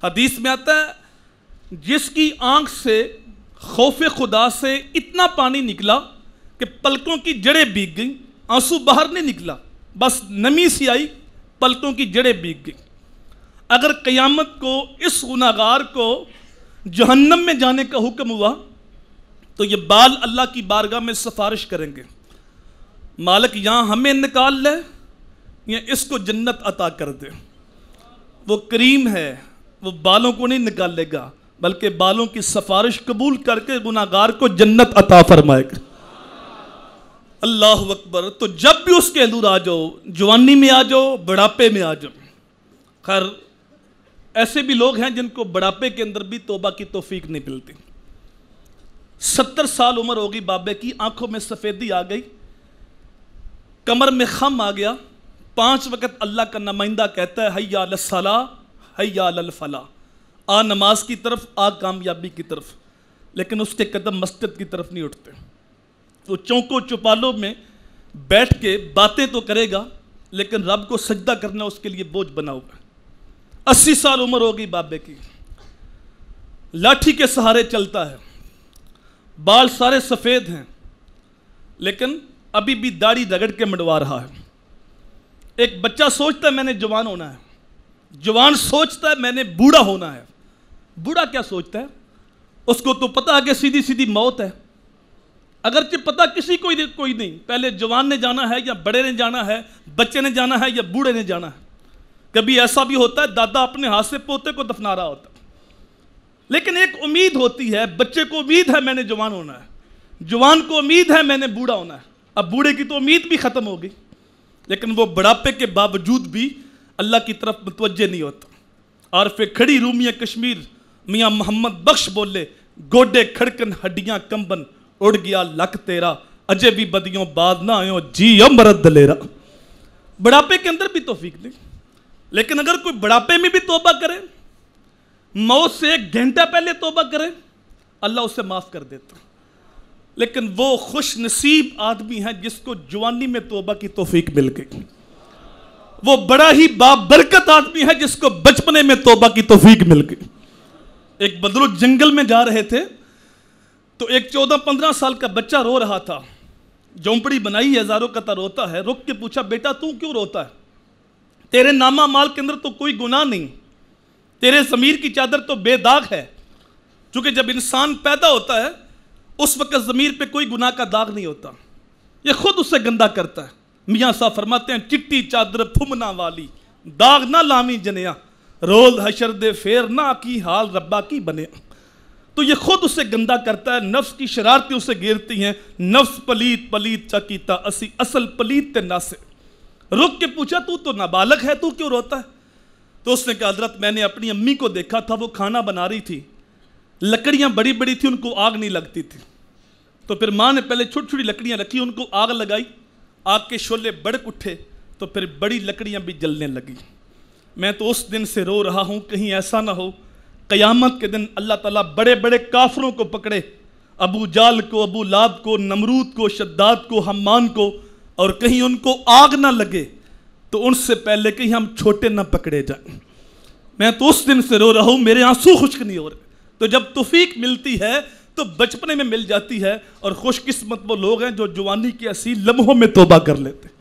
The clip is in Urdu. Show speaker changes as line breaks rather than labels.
حدیث میں آتا ہے جس کی آنکھ سے خوف خدا سے اتنا پانی نکلا کہ پلکوں کی جڑیں بھیگ گئیں، آنسو باہر نہیں نکلا، بس نمی سی آئی، پلکوں کی جڑیں بھیگ گئیں۔ اگر قیامت کو اس گناہگار کو جہنم میں جانے کا حکم ہوا تو یہ بال اللہ کی بارگاہ میں سفارش کریں گے، مالک یہاں ہمیں نکال لے یا اس کو جنت عطا کر دے۔ وہ کریم ہے، وہ بالوں کو نہیں نکالے گا بلکہ بالوں کی سفارش قبول کر کے گناہگار کو جنت عطا فرمائے گا۔ اللہ اکبر۔ تو جب بھی اس کے حضور آ جاؤ، جوانی میں آ جاؤ، بڑھاپے میں آ جاؤ۔ خیر ایسے بھی لوگ ہیں جن کو بڑھاپے کے اندر بھی توبہ کی توفیق نہیں ملتی۔ 70 سال عمر ہوگی بابے کی، آنکھوں میں سفیدی آ گئی، کمر میں خم آ گیا، 5 وقت اللہ کا نمائندہ کہتا ہے حی علی الصلاۃ حی علی الفلاح، آ نماز کی طرف، آ کامیابی کی طرف، لیکن اس کے قدم مسجد کی طرف نہیں اٹھتے۔ وہ چونکوں چپالوں میں بیٹھ کے باتیں تو کرے گا لیکن رب کو سجدہ کرنا اس کے لیے بوجھ بنا ہوا ہے۔ 80 سال عمر ہوگی بابے کی، لاٹھی کے سہارے چلتا ہے، بال سارے سفید ہیں لیکن ابھی بھی داڑھی رگڑ کے منڈوا رہا ہے۔ ایک بچہ سوچتا ہے میں نے جوان ہونا ہے، جوان سوچتا ہے میں نے بوڑھا ہونا ہے۔ بوڑھا کیا سوچتا ہے؟ اس کو تو پتہ ہے کہ سیدھی سیدھی موت ہے، اگرچہ پتہ کسی کو کوئی نہیں، پہلے جوان نے جانا ہے یا بڑے نے جانا ہے، بچے نے جانا ہے یا بوڑھے نے جانا ہے۔ کبھی ایسا بھی ہوتا ہے دادا اپنے ہاتھ سے پوتے کو دفنا رہا ہوتا ہے، لیکن ایک امید ہوتی ہے، بچے کو امید ہے میں نے جوان ہونا ہے، جوان کو امید ہے میں نے بوڑھا ہونا ہے۔ اب بوڑھے کی تو امید بھی ختم ہو گئی، لیکن وہ بڑھاپے کے باوجود بھی اللہ کی طرف متوجہ نہیں ہوتا۔ عارف کھڑی رومیہ کشمیر میاں محمد بخش بولے، گوڈے کھڑکن ہڈیاں کمبن، اڑ گیا لک تیرا، اجے بھی بدیوں بعد نہ آئیں جی امرد دلیرا۔ بڑھاپے کے اندر بھی توفیق نہیں، لیکن اگر کوئی بڑھاپے میں بھی توبہ کرے، موت سے 1 گھنٹہ پہلے توبہ کرے، اللہ اسے معاف کر دیتا۔ لیکن وہ خوش نصیب آدمی ہے جس کو جوانی میں توبہ کی توفیق مل گئی، وہ بڑا ہی بابرکت آدمی ہے جس کو بچپنے میں توبہ کی توفیق مل گئی۔ ایک بزرگ جنگل میں جا رہے تھے تو ایک 14-15 سال کا بچہ رو رہا تھا، جھونپڑی بنائی ہے، ہزاروں قطع روتا ہے، رک کے پوچھا بیٹا تو کیوں روتا ہے؟ تیرے نامہ مال کے اندر تو کوئی گناہ نہیں، تیرے ضمیر کی چادر تو بے داغ ہے۔ چونکہ جب انسان پیدا ہوتا ہے اس وقت ضمیر پہ کوئی گناہ کا داغ نہیں ہوتا، یہ خود اسے گندا کرتا ہے۔ میاں صاحب فرماتے ہیں چٹی چادر پھمنا والی، داغ نہ لامی جنیا، رول حشر دے پھیر نہ کی حال ربا کی بنے۔ تو یہ خود اسے گندا کرتا ہے، نفس کی شرارتیں اسے گھیرتی ہیں، نفس پلیت پلیت چکیتا اسی اصل پلیت تے ناسے۔ رک کے پوچھا تو نابالغ ہے، تو کیوں روتا ہے؟ تو اس نے کہا حضرت میں نے اپنی امی کو دیکھا تھا، وہ کھانا بنا رہی تھی، لکڑیاں بڑی بڑی تھی، ان کو آگ نہیں لگتی تھی، تو پھر ماں نے پہلے چھوٹی چھوٹی لکڑیاں رکھی، ان کو آگ لگائی، آگ کے شعلے بڑک اٹھے تو پھر بڑی لکڑیاں بھی جلنے لگی۔ میں تو اس دن سے رو رہا ہوں کہیں ایسا نہ ہو قیامت کے دن اللہ تعالیٰ بڑے بڑے کافروں کو پکڑے، ابو جال کو، ابو لہب کو، نمرود کو، شداد کو، حمان کو، اور کہیں ان کو آگ نہ لگے تو ان سے پہلے کہیں ہم چھوٹے نہ پکڑے جائیں۔ میں تو اس دن سے رو رہا ہوں، میرے آنسو خشک نہیں ہو رہے۔ تو جب توفیق ملتی ہے تو بچپنے میں مل جاتی ہے، اور خوش قسمت وہ لوگ ہیں جو جوانی کے اصیل لمحوں میں توبہ کر لیتے ہیں۔